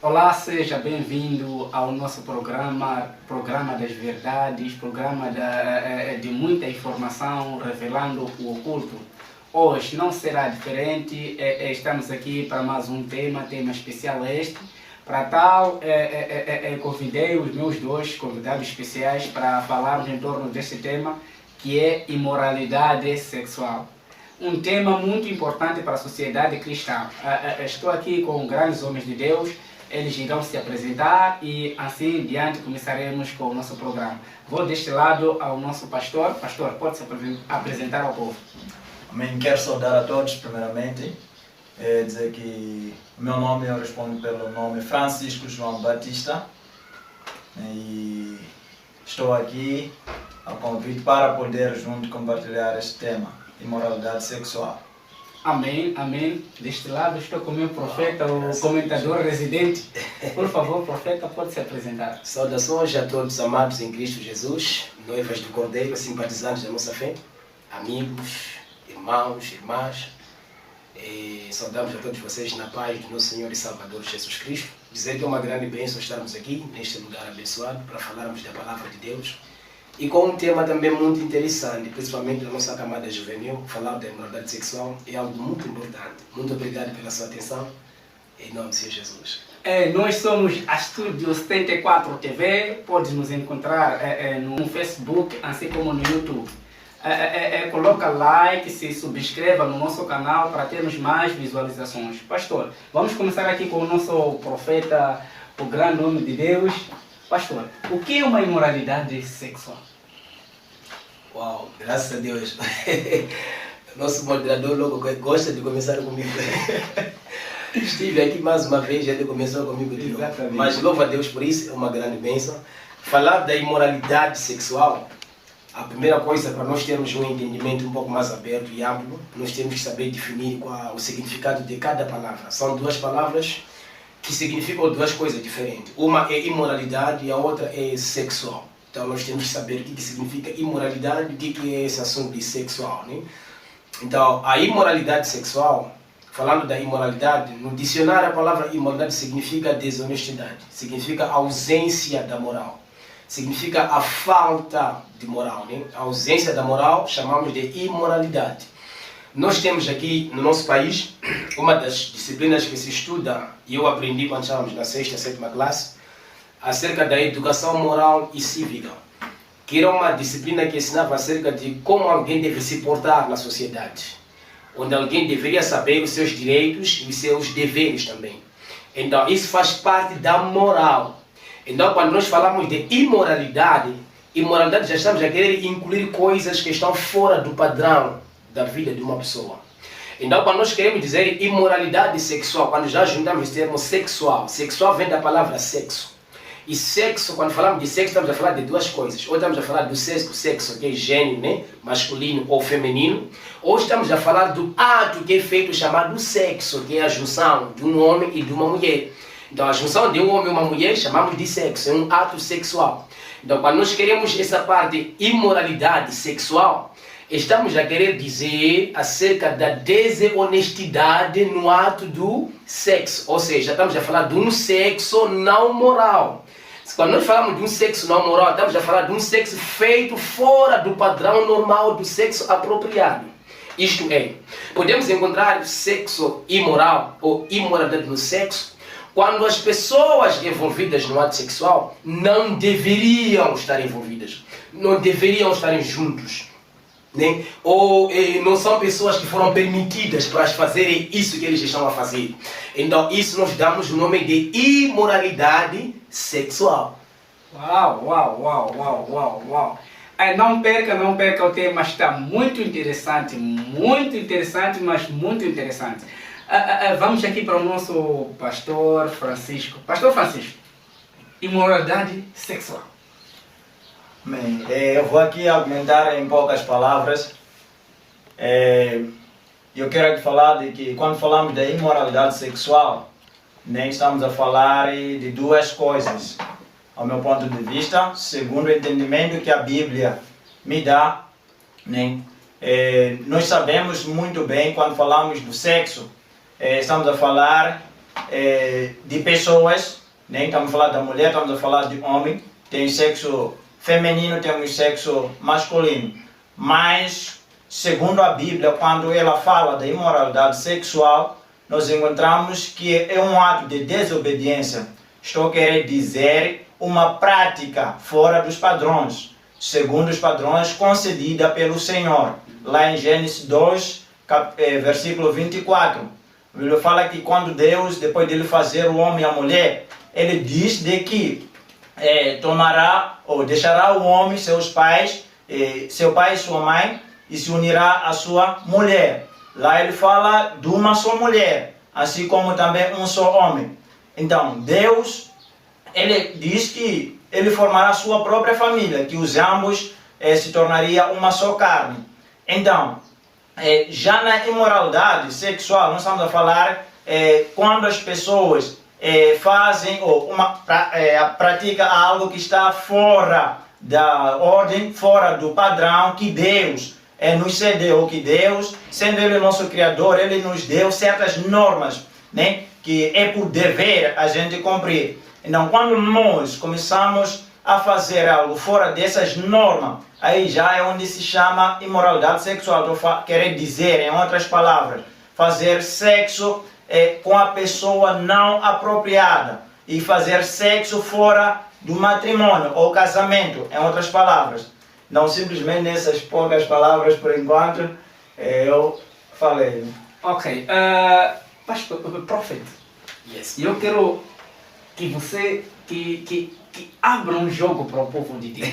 Olá, seja bem-vindo ao nosso programa das verdades, de muita informação revelando o oculto. Hoje não será diferente, estamos aqui para mais um tema especial este. Para tal, convidei os meus dois convidados especiais para falarmos em torno deste tema, que é imoralidade sexual. Um tema muito importante para a sociedade cristã. Estou aqui com grandes homens de Deus. Eles irão se apresentar e assim diante começaremos com o nosso programa. Vou deste lado ao nosso pastor. Pastor, pode se apresentar ao povo. Amém. Quero saudar a todos primeiramente. Dizer que o meu nome, eu respondo pelo nome Francisco João Batista. E estou aqui ao convite para poder junto compartilhar este tema, imoralidade sexual. Amém, amém. Deste lado estou com o meu profeta, o comentador residente. Por favor, profeta, pode se apresentar. Saudações a todos amados em Cristo Jesus, noivas do Cordeiro, simpatizantes da nossa fé, amigos, irmãos, irmãs. Saudamos a todos vocês na paz do nosso Senhor e Salvador Jesus Cristo. Dizer que é uma grande bênção estarmos aqui, neste lugar abençoado, para falarmos da Palavra de Deus. E com um tema também muito interessante, principalmente na nossa camada juvenil, falar da imoralidade sexual é algo muito importante. Muito obrigado pela sua atenção, em nome do Senhor Jesus. Nós somos a Estúdio 74 TV, pode nos encontrar no Facebook, assim como no YouTube. Coloca like, se subscreva no nosso canal para termos mais visualizações. Pastor, vamos começar aqui com o nosso profeta, o grande homem de Deus. Pastor, o que é uma imoralidade sexual? Uau, graças a Deus. Nosso moderador logo gosta de começar comigo. Estive aqui mais uma vez, ele começou comigo de novo. Mas louvo a Deus por isso, é uma grande bênção. Falar da imoralidade sexual, a primeira coisa, para nós termos um entendimento um pouco mais aberto e amplo, nós temos que saber definir qual o significado de cada palavra. São duas palavras que significam duas coisas diferentes. Uma é imoralidade e a outra é sexual. Então nós temos que saber o que significa imoralidade e o que é esse assunto de sexual, né? Então a imoralidade sexual, falando da imoralidade, no dicionário a palavra imoralidade significa desonestidade, significa ausência da moral, significa a falta de moral, né? A ausência da moral chamamos de imoralidade. Nós temos aqui no nosso país uma das disciplinas que se estuda, e eu aprendi quando estávamos na 6ª, 7ª classe, acerca da educação moral e cívica, que era uma disciplina que ensinava acerca de como alguém deve se portar na sociedade, onde alguém deveria saber os seus direitos e os seus deveres também. Então isso faz parte da moral. Então quando nós falamos de imoralidade já estamos a querer incluir coisas que estão fora do padrão da vida de uma pessoa. Então, quando nós queremos dizer imoralidade sexual, quando já juntamos o termo sexual, sexual vem da palavra sexo. E sexo, quando falamos de sexo, estamos a falar de duas coisas. Ou estamos a falar do sexo, que é gênero, né? Masculino ou feminino. Ou estamos a falar do ato que é feito chamado sexo, que é a junção de um homem e de uma mulher. Então, a junção de um homem e uma mulher chamamos de sexo, é um ato sexual. Então, quando nós queremos essa parte de imoralidade sexual, estamos a querer dizer acerca da desonestidade no ato do sexo. Ou seja, estamos a falar de um sexo não moral. Quando nós falamos de um sexo não moral, estamos a falar de um sexo feito fora do padrão normal do sexo apropriado. Isto é, podemos encontrar sexo imoral ou imoralidade no sexo quando as pessoas envolvidas no ato sexual não deveriam estar envolvidas, não deveriam estar juntos, né? Ou não são pessoas que foram permitidas para fazerem isso que eles estão a fazer. Então isso nós damos o nome de imoralidade sexual. Uau. Não perca, o tema está muito interessante, mas muito interessante. Vamos aqui para o nosso pastor Francisco. Pastor Francisco, imoralidade sexual. Bem, eu vou aqui argumentar em poucas palavras. Eu quero aqui falar de que quando falamos da imoralidade sexual, nem estamos a falar de duas coisas. Ao meu ponto de vista, segundo o entendimento que a Bíblia me dá, né? Nós sabemos muito bem quando falamos do sexo, estamos a falar de pessoas, nem estamos a falar da mulher, estamos a falar de homem, tem sexo feminino, temos sexo masculino. Mas, segundo a Bíblia, quando ela fala da imoralidade sexual, nós encontramos que é um ato de desobediência. Estou querendo dizer uma prática fora dos padrões, segundo os padrões concedida pelo Senhor. Lá em Gênesis 2, versículo 24, a Bíblia fala que quando Deus, depois de ele fazer o homem e a mulher, ele diz de que tomará ou deixará o homem, seus pais, seu pai e sua mãe, e se unirá à sua mulher. Lá ele fala de uma só mulher, assim como também um só homem. Então, Deus, ele diz que ele formará a sua própria família, que os ambos se tornaria uma só carne. Então, já na imoralidade sexual, nós estamos a falar quando as pessoas fazem ou praticam algo que está fora da ordem, fora do padrão que Deus nos cedeu, que Deus, sendo Ele nosso Criador, Ele nos deu certas normas, né, que é por dever a gente cumprir. Então, quando nós começamos a fazer algo fora dessas normas, aí já é onde se chama imoralidade sexual. Estou querendo dizer, em outras palavras, fazer sexo com a pessoa não apropriada e fazer sexo fora do matrimônio ou casamento, em outras palavras. Não simplesmente nessas poucas palavras, por enquanto, eu falei. Ok. Pastor, Prophet, Yes. eu quero que você que abra um jogo para o povo de Deus.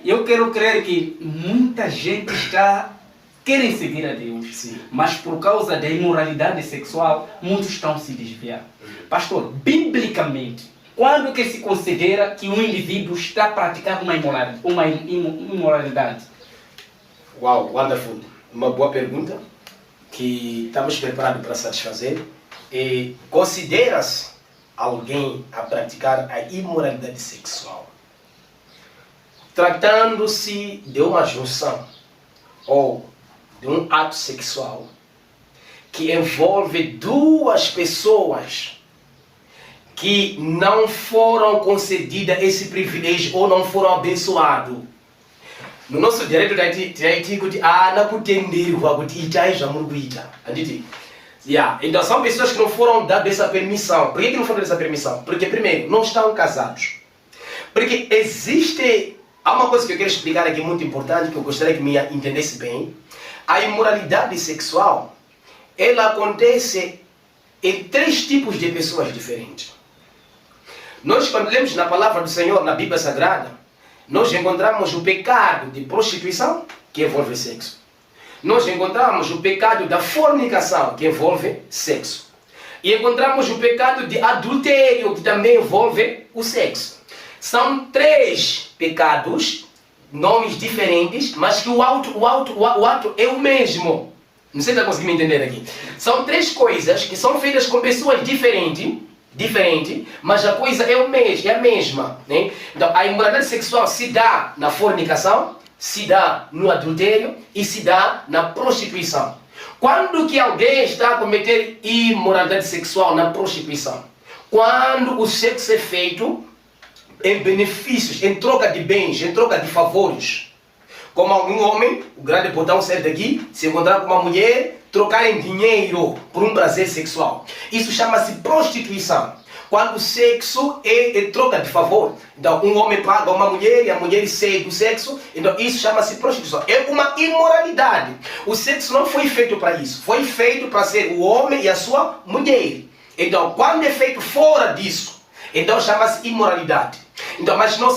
Eu quero crer que muita gente querem seguir a Deus, Sim. mas por causa da imoralidade sexual, muitos estão se desviando. Pastor, biblicamente, quando que se considera que um indivíduo está a praticar uma imoralidade? Uau, wonderful. Uma boa pergunta que estamos preparados para satisfazer. E consideras alguém a praticar a imoralidade sexual tratando-se de uma junção ou de um ato sexual que envolve duas pessoas que não foram concedidas esse privilégio ou não foram abençoados. No nosso direito tiaitico de ana kutenderwa kuti itai zvamukuita. Então são pessoas que não foram dadas essa permissão. Por que não foram dadas essa permissão? Porque primeiro, não estão casados. Porque há uma coisa que eu quero explicar aqui muito importante, que eu gostaria que me entendesse bem. A imoralidade sexual, ela acontece em 3 tipos de pessoas diferentes. Nós, quando lemos na palavra do Senhor, na Bíblia Sagrada, nós encontramos o pecado de prostituição, que envolve sexo. Nós encontramos o pecado da fornicação, que envolve sexo. E encontramos o pecado de adultério, que também envolve o sexo. São 3 pecados, nomes diferentes, mas que o ato é o mesmo. Não sei se está conseguindo me entender aqui. São 3 coisas que são feitas com pessoas diferentes, mas a coisa é a mesma. Né? Então, a imoralidade sexual se dá na fornicação, se dá no adultério e se dá na prostituição. Quando que alguém está a cometer imoralidade sexual na prostituição? Quando o sexo é feito em benefícios, em troca de bens, em troca de favores. Como algum homem, o grande botão sair daqui, se encontrar com uma mulher, trocar em dinheiro por um prazer sexual. Isso chama-se prostituição. Quando o sexo é troca de favor. Então, um homem paga uma mulher e a mulher cede o sexo. Então, isso chama-se prostituição. É uma imoralidade. O sexo não foi feito para isso. Foi feito para ser o homem e a sua mulher. Então, quando é feito fora disso, então chama-se imoralidade. Então, mas não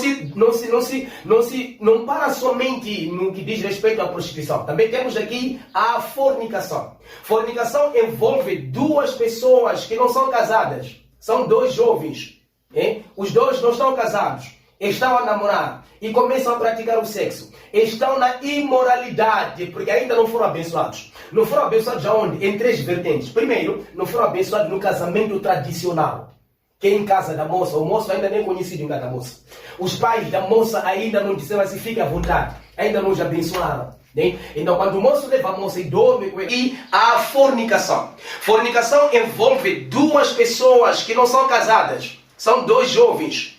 para somente no que diz respeito à prostituição. Também temos aqui a fornicação. Fornicação envolve 2 pessoas que não são casadas. São 2 jovens. Os 2 não estão casados. Estão a namorar e começam a praticar o sexo. Estão na imoralidade, porque ainda não foram abençoados. Não foram abençoados aonde? Em 3 vertentes. Primeiro, não foram abençoados no casamento tradicional. Que é em casa da moça, o moço ainda nem é conhecido em casa da moça. Os pais da moça ainda não disseram assim, fique à vontade, ainda não os abençoaram. Né? Então, quando o moço leva a moça e dorme com ele, e a fornicação. Fornicação envolve duas pessoas que não são casadas. São dois jovens.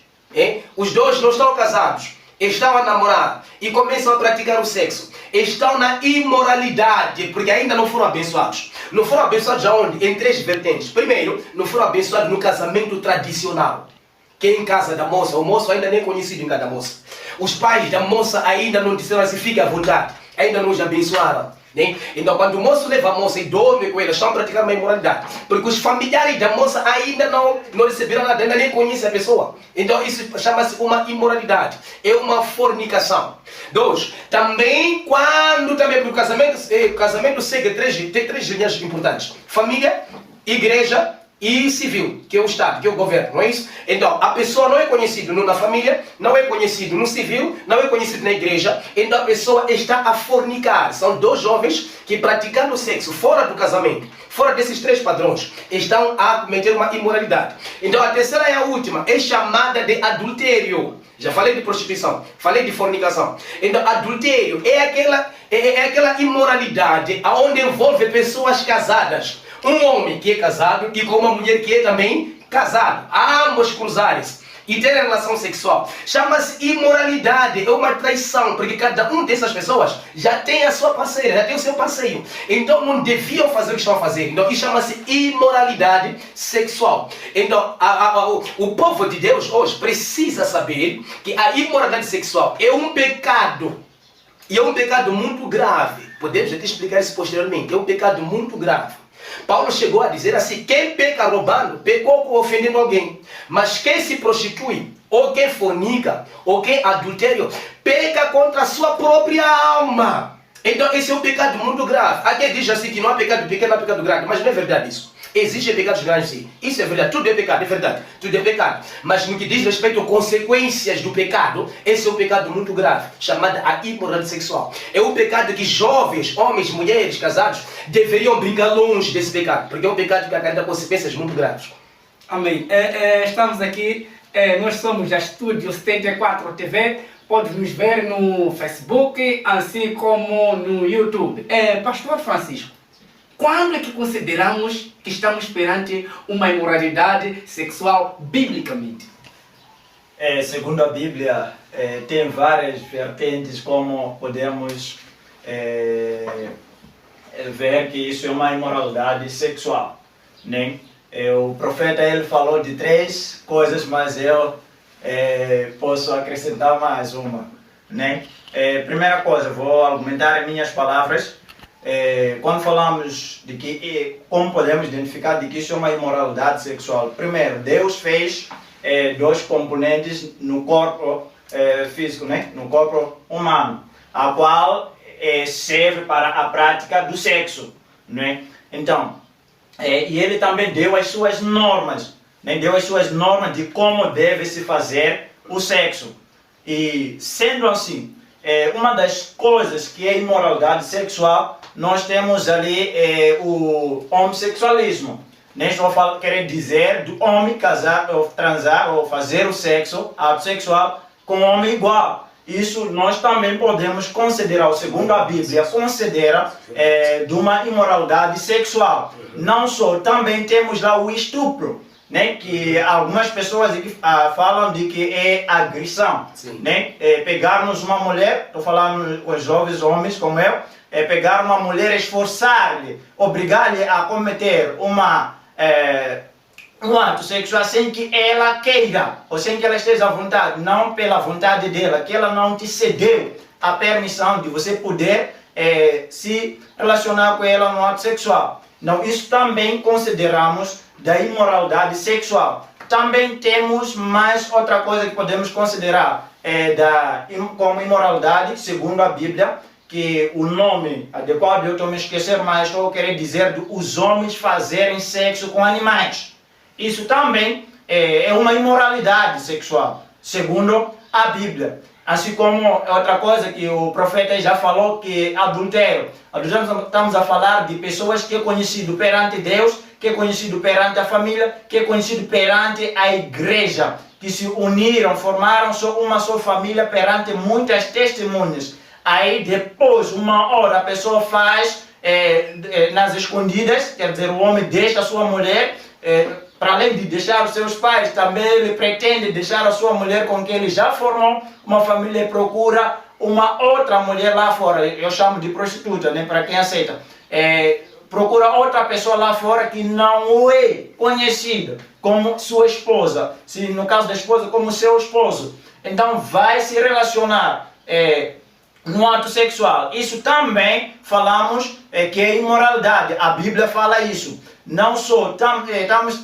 Os dois não estão casados. Estão a namorar e começam a praticar o sexo. Estão na imoralidade, porque ainda não foram abençoados. Não foram abençoados aonde? Em três vertentes. Primeiro, não foram abençoados no casamento tradicional. Que é em casa da moça. O moço ainda nem é conhecido em casa da moça. Os pais da moça ainda não disseram assim, fique à vontade. Ainda não os abençoaram. Né? Então, quando o moço leva a moça e dorme com ela, estão praticando uma imoralidade. Porque os familiares da moça ainda não receberam nada, ainda nem conhecem a pessoa. Então, isso chama-se uma imoralidade. É uma fornicação. 2. Também, porque o casamento segue tem três linhas importantes. Família, igreja e civil, que é o Estado, que é o governo, não é isso? Então, a pessoa não é conhecida na família, não é conhecida no civil, não é conhecida na igreja, então a pessoa está a fornicar. São dois jovens que praticando sexo fora do casamento, fora desses três padrões, estão a cometer uma imoralidade. Então, a terceira e a última é chamada de adultério. Já falei de prostituição, falei de fornicação. Então, adultério é aquela imoralidade onde envolve pessoas casadas. Um homem que é casado e com uma mulher que é também casada. Ambos cruzarem-se e terem relação sexual. Chama-se imoralidade, é uma traição, porque cada uma dessas pessoas já tem a sua parceira, já tem o seu parceiro. Então não deviam fazer o que estão a fazer. Então isso chama-se imoralidade sexual. Então o povo de Deus hoje precisa saber que a imoralidade sexual é um pecado. E é um pecado muito grave. Podemos até explicar isso posteriormente. É um pecado muito grave. Paulo chegou a dizer assim, quem peca roubando, pecou ofendendo alguém. Mas quem se prostitui, ou quem fornica, ou quem adultério, peca contra a sua própria alma. Então esse é um pecado muito grave. Aqui diz assim que não há pecado pequeno, não há pecado grande. Mas não é verdade isso. Existem pecados grandes sim. Isso é verdade. Tudo é pecado, é verdade. Tudo é pecado. Mas no que diz respeito a consequências do pecado, esse é um pecado muito grave, chamado a imoralidade sexual. É um pecado que jovens, homens, mulheres, casados, deveriam brincar longe desse pecado. Porque é um pecado que acarreta consequências muito graves. Amém. Estamos aqui, nós somos a Estúdio 74 TV. Pode nos ver no Facebook, assim como no YouTube. Pastor Francisco, quando é que consideramos que estamos perante uma imoralidade sexual biblicamente? Segundo a Bíblia, tem várias vertentes como podemos ver que isso é uma imoralidade sexual. Né? O profeta ele falou de três coisas, mas eu posso acrescentar mais uma. Né? Primeira coisa, vou argumentar em minhas palavras. Quando falamos de que, como podemos identificar de que isso é uma imoralidade sexual? Primeiro, Deus fez dois componentes no corpo físico, né? No corpo humano, a qual serve para a prática do sexo, né? Então, e ele também deu as suas normas, né? Deu as suas normas de como deve se fazer o sexo. E sendo assim, uma das coisas que é imoralidade sexual, nós temos ali o homossexualismo. Nem estou querendo dizer do homem casar ou transar ou fazer o sexo, ato sexual, com um homem igual. Isso nós também podemos considerar, segundo a Bíblia, considera de uma imoralidade sexual. Não só, também temos lá o estupro, né, que algumas pessoas falam de que é agressão. Né? Pegarmos uma mulher, estou falando com os jovens homens como eu, pegar uma mulher, esforçar-lhe, obrigar-lhe a cometer um ato sexual sem que ela queira, ou sem que ela esteja à vontade, não pela vontade dela, que ela não te cedeu a permissão de você poder se relacionar com ela no ato sexual. Então, isso também consideramos da imoralidade sexual. Também temos mais outra coisa que podemos considerar como imoralidade, segundo a Bíblia, que o nome adequado eu estou me esquecendo, mas estou querendo dizer os homens fazerem sexo com animais. Isso também é uma imoralidade sexual, segundo a Bíblia. Assim como outra coisa que o profeta já falou, que é adultério. Estamos a falar de pessoas que é conhecido perante Deus, que é conhecido perante a família, que é conhecido perante a igreja, que se uniram, formaram uma só família perante muitas testemunhas. Aí depois, 1 hora, a pessoa faz nas escondidas, quer dizer, o homem deixa a sua mulher, para além de deixar os seus pais, também ele pretende deixar a sua mulher com quem ele já formou uma família e procura uma outra mulher lá fora. Eu chamo de prostituta, né, para quem aceita. Procura outra pessoa lá fora que não é conhecida como sua esposa, se no caso da esposa, como seu esposo. Então vai se relacionar no ato sexual. Isso também falamos que é imoralidade. A Bíblia fala isso. Não só,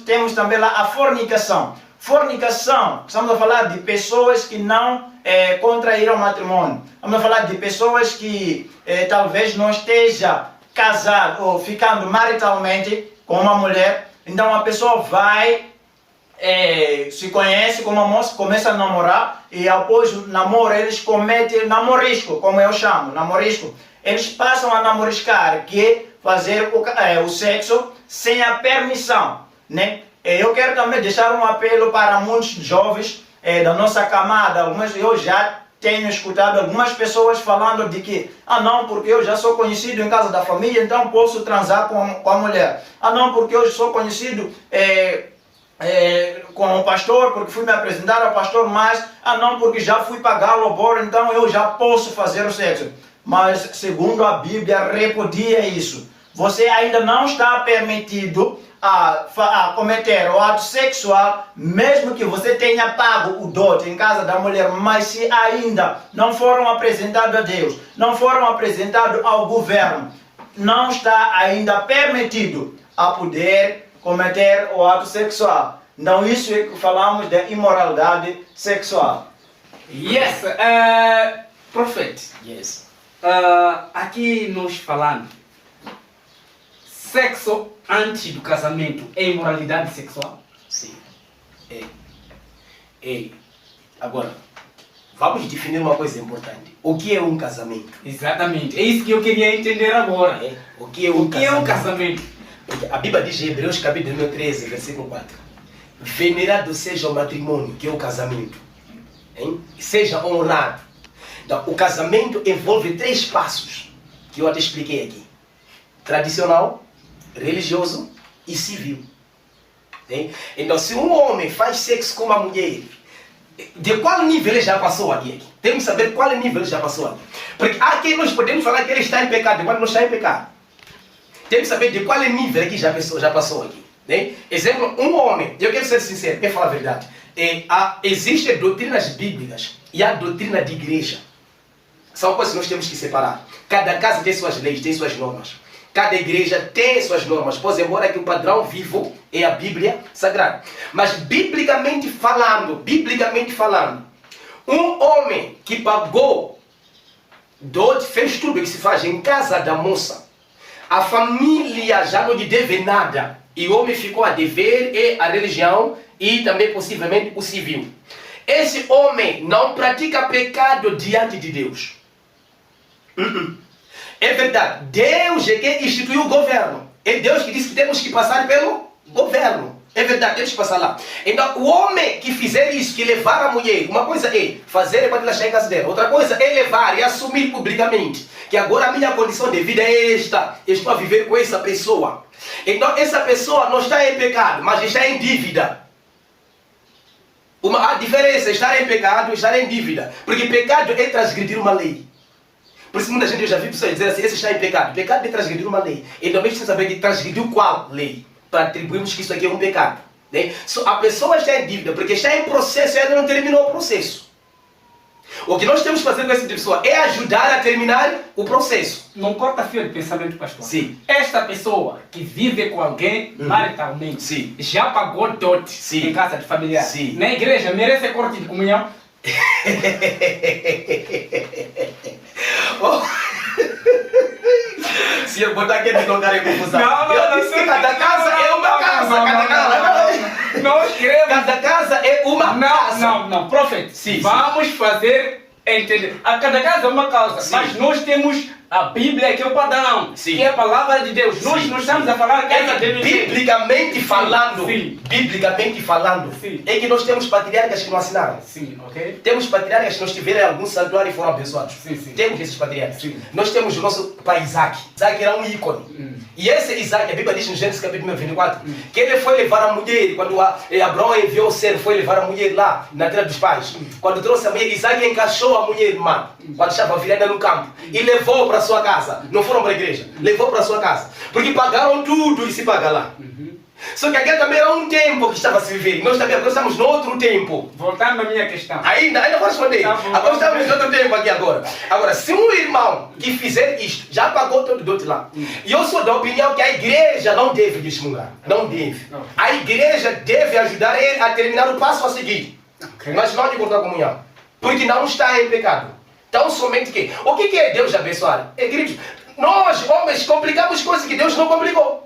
temos também lá a fornicação. Fornicação, estamos a falar de pessoas que não contraíram matrimônio. Estamos a falar de pessoas que talvez não esteja casado ou ficando maritalmente com uma mulher. Então a pessoa vai, se conhece com uma moça, começa a namorar e após o namoro eles cometem namorisco, como eu chamo, namorisco. Eles passam a namoriscar, que é fazer o sexo sem a permissão, né? Eu quero também deixar um apelo para muitos jovens da nossa camada. Eu já tenho escutado algumas pessoas falando de que não, porque eu já sou conhecido em casa da família, então posso transar com a mulher. Não, porque eu sou conhecido com o pastor, porque fui me apresentar ao pastor, mas não, porque já fui pagá-lo ao boro, então eu já posso fazer o sexo. Mas segundo a Bíblia repudia isso. Você ainda não está permitido a cometer o ato sexual, mesmo que você tenha pago o dote em casa da mulher, mas se ainda não foram apresentados a Deus, não foram apresentados ao governo, não está ainda permitido a poder cometer o ato sexual. Então isso é que falamos de imoralidade sexual. Yes, Prophet. Yes. Aqui nós falando, sexo antes do casamento é imoralidade sexual? Sim. Agora, vamos definir uma coisa importante. O que é um casamento? Exatamente. É isso que eu queria entender agora. O que é um casamento? É um casamento? Porque a Bíblia diz em Hebreus capítulo 13, versículo 4. Venerado seja o matrimônio, que é o casamento. Seja honrado. Então, o casamento envolve 3 passos, que eu até expliquei aqui. Tradicional, religioso e civil. Então, se um homem faz sexo com uma mulher, de qual nível ele já passou aqui? Temos que saber qual nível ele já passou aqui. Porque aqui nós podemos falar que ele está em pecado, mas não está em pecado. Temos que saber de qual nível aqui já passou aqui. Exemplo, um homem, eu quero ser sincero, quero falar a verdade. Existem doutrinas bíblicas e a doutrina de igreja. São coisas que nós temos que separar. Cada casa tem suas leis, tem suas normas. Cada igreja tem suas normas, pois embora que o padrão vivo é a Bíblia Sagrada. Mas biblicamente falando, um homem que pagou dote, fez tudo que se faz em casa da moça, a família já não lhe deve nada, e o homem ficou a dever a religião e também possivelmente o civil. Esse homem não pratica pecado diante de Deus. É verdade, Deus é quem instituiu o governo. É Deus que disse que temos que passar pelo governo. É verdade, temos que passar lá. Então, o homem que fizer isso, que levar a mulher, uma coisa é fazer quando ela chegar em casa dela. Outra coisa é levar e assumir publicamente que agora a minha condição de vida é esta. Eu estou a viver com essa pessoa. Então, essa pessoa não está em pecado, mas está em dívida. A diferença é estar em pecado e estar em dívida. Porque pecado é transgredir uma lei. Por isso muita gente, eu já vi pessoas dizer assim, esse está em pecado. Pecado é transgredir uma lei. Então, mesmo sem saber que transgrediu qual lei, para atribuirmos que isso aqui é um pecado. A pessoa está em dívida, porque está em processo e ainda não terminou o processo. O que nós temos que fazer com essa pessoa é ajudar a terminar o processo. Não corta fio de pensamento, pastor. Sim. Esta pessoa que vive com alguém maritalmente, sim, já pagou dote, sim, em casa de familiar. Sim. Na igreja merece corte de comunhão? Se eu botar aqui de lugar em confusão. Não, disse que cada casa é uma casa. Não escreva. Cada casa é uma casa. Não, Prophet. Sim, vamos fazer Entende? A cada casa é uma causa, Sim. mas nós temos a Bíblia que é o padrão, Sim. que é a palavra de Deus. Nós Sim, não estamos a falar que essa Deus Biblicamente falando, Sim. biblicamente falando, Sim. é que nós temos patriarcas que não assinaram. Sim, ok? Temos patriarcas que não estiveram em algum santuário e foram abençoados. Sim, sim. Temos esses patriarcas. Sim. Nós temos o nosso pai Isaac. Isaac era um ícone. E esse Isaac, a Bíblia diz no Gênesis capítulo 24, que ele foi levar a mulher, quando Abraão enviou o servo, foi levar a mulher lá, na terra dos pais. Quando trouxe a mulher, Isaac encaixou a mulher, irmã, quando estava virada no campo, e levou para sua casa. Não foram para a igreja, levou para sua casa. Porque pagaram tudo e se paga lá. Só que aquele também era um tempo que estava a se viver. Nós também agora estamos no outro tempo. Voltando à minha questão. Ainda vou responder. Tá bom. Agora estamos no outro tempo aqui agora. Agora, se um irmão que fizer isto já pagou todo do outro lado, e eu sou da opinião que a igreja não deve desmungar. Não deve. Não. A igreja deve ajudar ele a terminar o passo a seguir. Ok. Mas não de cortar a comunhão. Porque não está em pecado. Então somente que. O que é Deus abençoar? É, queridos, nós, homens, complicamos coisas que Deus não complicou.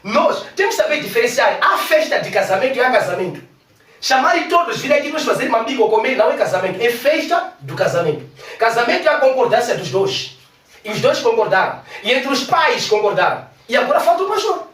Nós temos que saber diferenciar a festa de casamento e a casamento. Chamarem todos, vir aqui nos fazer uma bico ou comer, não é casamento, é festa do casamento. Casamento é a concordância dos dois. E os dois concordaram. E entre os pais concordaram. E agora falta o pastor.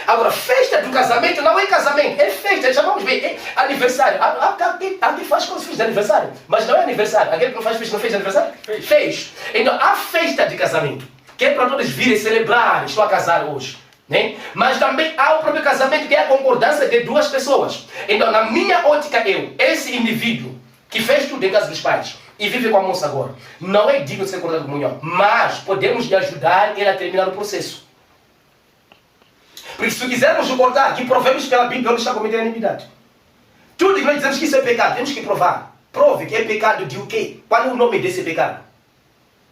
Agora, festa do casamento não é casamento, é festa, chamamos bem, é aniversário. Alguém faz coisas de aniversário, mas não é aniversário. Aquele que não faz festa não fez aniversário? Fez. Então, a festa de casamento, que é para todos virem celebrar, estou a casar hoje. Né? Mas também há o próprio casamento que é a concordância de duas pessoas. Então, na minha ótica, esse indivíduo que fez tudo em casa dos pais e vive com a moça agora, não é digno de ser cortado de comunhão, mas podemos lhe ajudar ele a terminar o processo. Porque se quisermos o cortar, que provemos pela Bíblia onde está cometendo iniquidade. Tudo que nós dizemos que isso é pecado, temos que provar. Prove que é pecado de o quê? Qual é o nome desse pecado?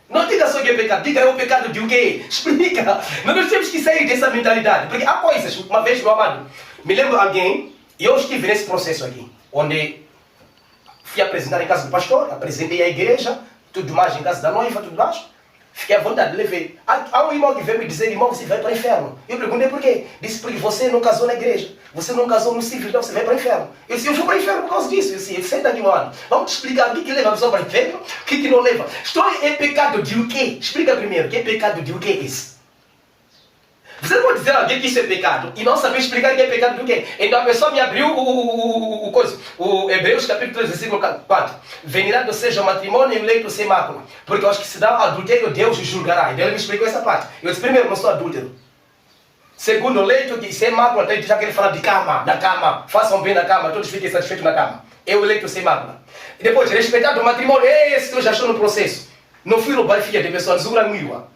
Não diga só que é pecado, diga é o pecado de o quê? Explica. Nós temos que sair dessa mentalidade. Porque há coisas, uma vez, meu amado, me lembro alguém, e eu estive nesse processo aqui, onde fui apresentar em casa do pastor, apresentei a igreja, tudo mais em casa da noiva, tudo mais. Fiquei à vontade, levei. Há um irmão que veio me dizer, irmão, você vai para o inferno. Eu perguntei por quê. Disse, porque você não casou na igreja. Você não casou no civil, então você vai para o inferno. Eu disse, eu fui para o inferno por causa disso. Eu disse, senta aqui, mano. Vamos te explicar o que leva a pessoa para o inferno, o que não leva. História é pecado de o quê? Explica primeiro, que é pecado de o quê isso? Você não pode dizer a alguém que isso é pecado e não saber explicar que é pecado do quê? Então a pessoa me abriu o Hebreus capítulo 3, versículo 4. Venirá seja o matrimônio e o leito sem mácula. Porque aos que se dão adultério, Deus os julgará. Então ele me explicou essa parte. Eu disse, primeiro, não sou adúltero. Segundo, o leito que sem mácula, então ele já quer falar de cama, na cama. Façam bem na cama, todos fiquem satisfeitos na cama. É o leito sem mácula. E depois, respeitado o matrimônio, esse que eu já estou no processo. Não fui roubar filha de pessoas, zura mirua.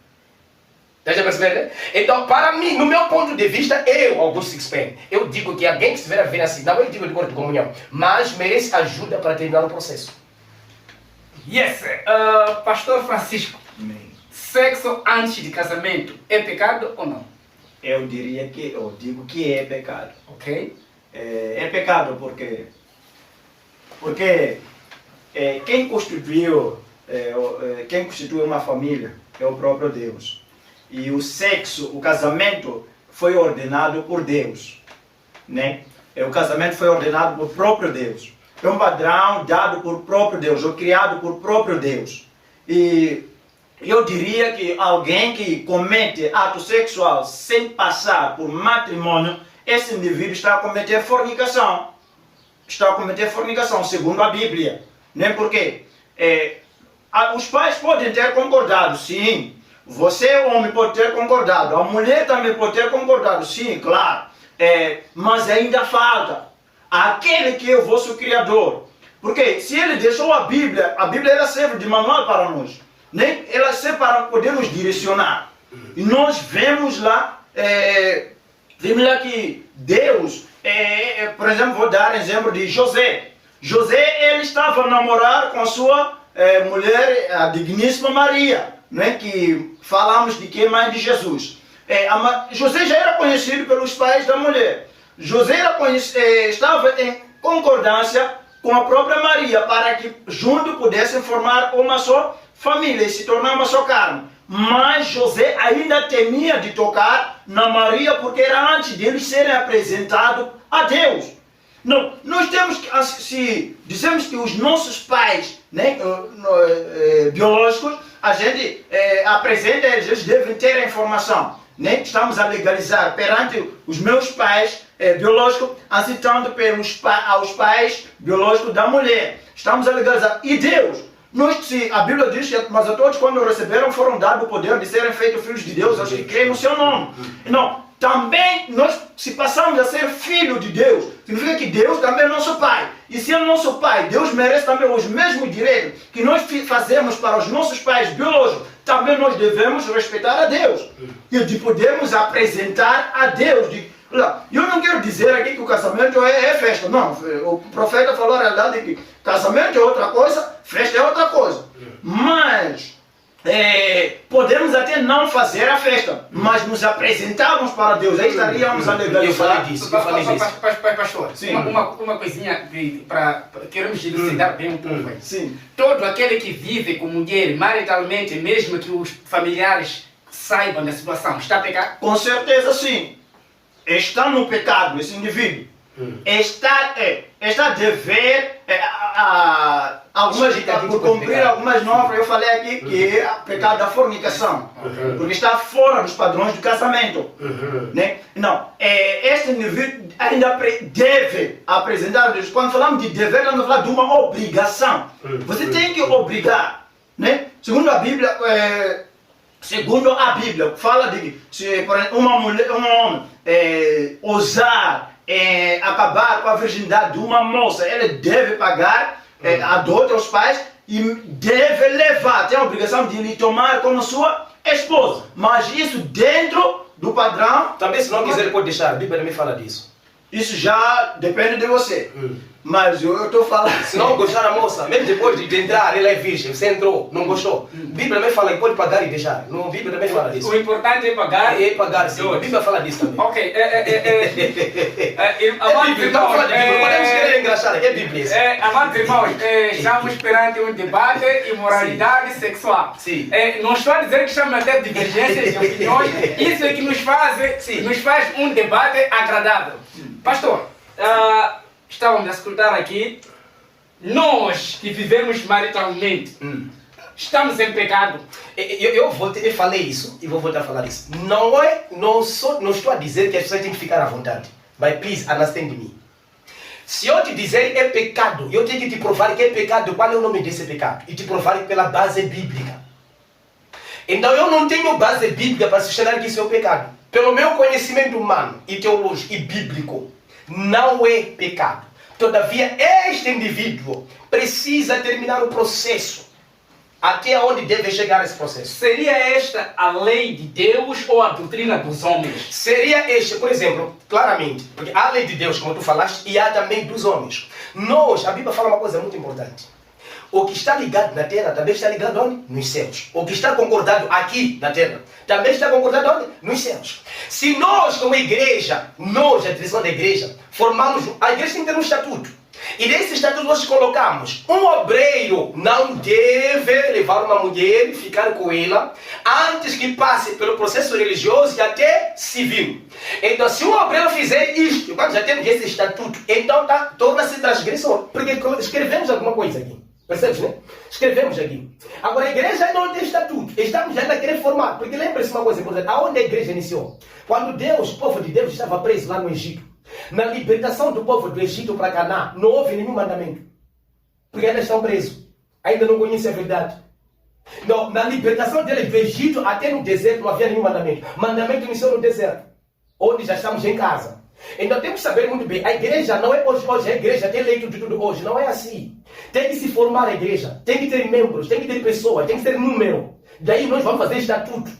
Está percebendo? Então, para mim, no meu ponto de vista, eu, Augusto Sixpen, eu digo que alguém que estiver a ver assim, não é digo de corpo de comunhão, mas merece ajuda para terminar o processo. Yes, Pastor Francisco, sexo antes de casamento é pecado ou não? Eu digo que é pecado. Ok? É pecado porque quem constitui uma família é o próprio Deus. E o sexo, o casamento foi ordenado por Deus, né? O casamento foi ordenado por próprio Deus. É um padrão dado por próprio Deus, ou criado por próprio Deus. E eu diria que alguém que comete ato sexual sem passar por matrimônio, esse indivíduo está a cometer fornicação. Está a cometer fornicação, segundo a Bíblia. Né? Porque os pais podem ter concordado, sim. Você, homem, pode ter concordado. A mulher também pode ter concordado, sim, claro. Mas ainda falta aquele que é o vosso Criador. Porque se ele deixou a Bíblia ela serve de manual para nós. Né? Ela serve para poder nos direcionar. E nós vemos lá que Deus, por exemplo, vou dar exemplo de José. José, ele estava a namorar com a sua mulher, a digníssima Maria. Né, que falamos de que é mãe de Jesus. José já era conhecido pelos pais da mulher. José estava em concordância com a própria Maria para que juntos pudessem formar uma só família e se tornar uma só carne. Mas José ainda temia de tocar na Maria porque era antes deles serem apresentados a Deus. Não, nós temos que, se dizemos que os nossos pais, né, biológicos, a gente apresenta, eles devem ter a informação. Né? Estamos a legalizar perante os meus pais biológicos, assim tanto aos pais biológicos da mulher. Estamos a legalizar. E Deus, a Bíblia diz que mas a todos quando receberam foram dados o poder de serem feitos filhos de Deus, aos que creem no seu nome. Não, também nós, se passamos a ser filho de Deus, significa que Deus também é nosso pai. E se é nosso pai, Deus merece também os mesmos direitos que nós fazemos para os nossos pais biológicos. Também nós devemos respeitar a Deus. E de podermos apresentar a Deus. Eu não quero dizer aqui que o casamento é festa. Não, o profeta falou a realidade que casamento é outra coisa, festa é outra coisa. Mas podemos até não fazer a festa, mas nos apresentarmos para Deus. Aí estaríamos a legalizar. Eu falei disso. Pastor, sim. Uma coisinha para queremos elucidar bem um pouco aí. Sim. Todo aquele que vive com mulher maritalmente, mesmo que os familiares saibam da situação, está a pecar? Com certeza sim. Está no pecado esse indivíduo. Está a dever por cumprir algumas normas. Eu falei aqui que é o pecado da fornicação. Porque está fora dos padrões do casamento. Né? Não, este indivíduo ainda deve apresentar a Deus. Quando falamos de dever, estamos falando de uma obrigação. Você tem que obrigar. Né? Segundo a Bíblia, fala de se por exemplo, um homem ousar acabar com a virgindade de uma moça, ele deve pagar a dota aos pais e deve levar, tem a obrigação de lhe tomar como sua esposa. Mas isso dentro do padrão. Também se não quiser ele pode deixar, a Bíblia também fala disso. Isso já depende de você. Mas eu estou falando. Se não gostar da moça, mesmo depois de entrar, ela é virgem, você entrou, não gostou. A Bíblia também fala que pode pagar e deixar. Não, a Bíblia também fala disso. O importante é pagar. É pagar, sim. A Bíblia fala disso também. Ok. Amados irmãos, podemos querer engraxar, é Bíblia isso. Amados irmãos, estamos perante um debate de imoralidade sexual. Sim. Não estou a dizer que estamos a ter divergências de opiniões, isso é que nos faz um debate agradável. Pastor, estávamos a escutar aqui, nós que vivemos maritalmente, estamos em pecado. Eu falei isso e vou voltar a falar isso. Não estou a dizer que as pessoas têm que ficar à vontade. But please, understand me. Se eu te dizer é pecado, eu tenho que te provar que é pecado, qual é o nome desse pecado? E te provar pela base bíblica. Então eu não tenho base bíblica para sustentar que isso é um pecado. Pelo meu conhecimento humano e teológico e bíblico, não é pecado. Todavia, este indivíduo precisa terminar o processo. Até onde deve chegar esse processo? Seria esta a lei de Deus ou a doutrina dos homens? Seria este, por exemplo, claramente, porque há a lei de Deus, como tu falaste, e há também dos homens. A Bíblia fala uma coisa muito importante. O que está ligado na terra também está ligado onde? Nos céus. O que está concordado aqui na terra também está concordado onde? Nos céus. Se nós, como igreja, a direção da igreja, a igreja tem que ter um estatuto. E nesse estatuto nós colocamos: um obreiro não deve levar uma mulher e ficar com ela antes que passe pelo processo religioso e até civil. Então, se um obreiro fizer isto, quando já temos esse estatuto, então torna-se transgressor. Porque escrevemos alguma coisa aqui. Percebes, né? Escrevemos aqui. Agora, a igreja não tem estatuto. Estamos ainda a querer formar. Porque lembre-se uma coisa importante. Aonde a igreja iniciou? Quando o povo de Deus estava preso lá no Egito. Na libertação do povo do Egito para Canaã, não houve nenhum mandamento. Porque ainda estão presos. Ainda não conhecem a verdade. Não, na libertação deles do Egito até no deserto não havia nenhum mandamento. Mandamento iniciou no deserto. Onde já estamos em casa. Então temos que saber muito bem, a igreja não é hoje a igreja tem leito de tudo hoje, não é assim. Tem que se formar a igreja, tem que ter membros, tem que ter pessoas, tem que ter número. Daí nós vamos fazer estatuto.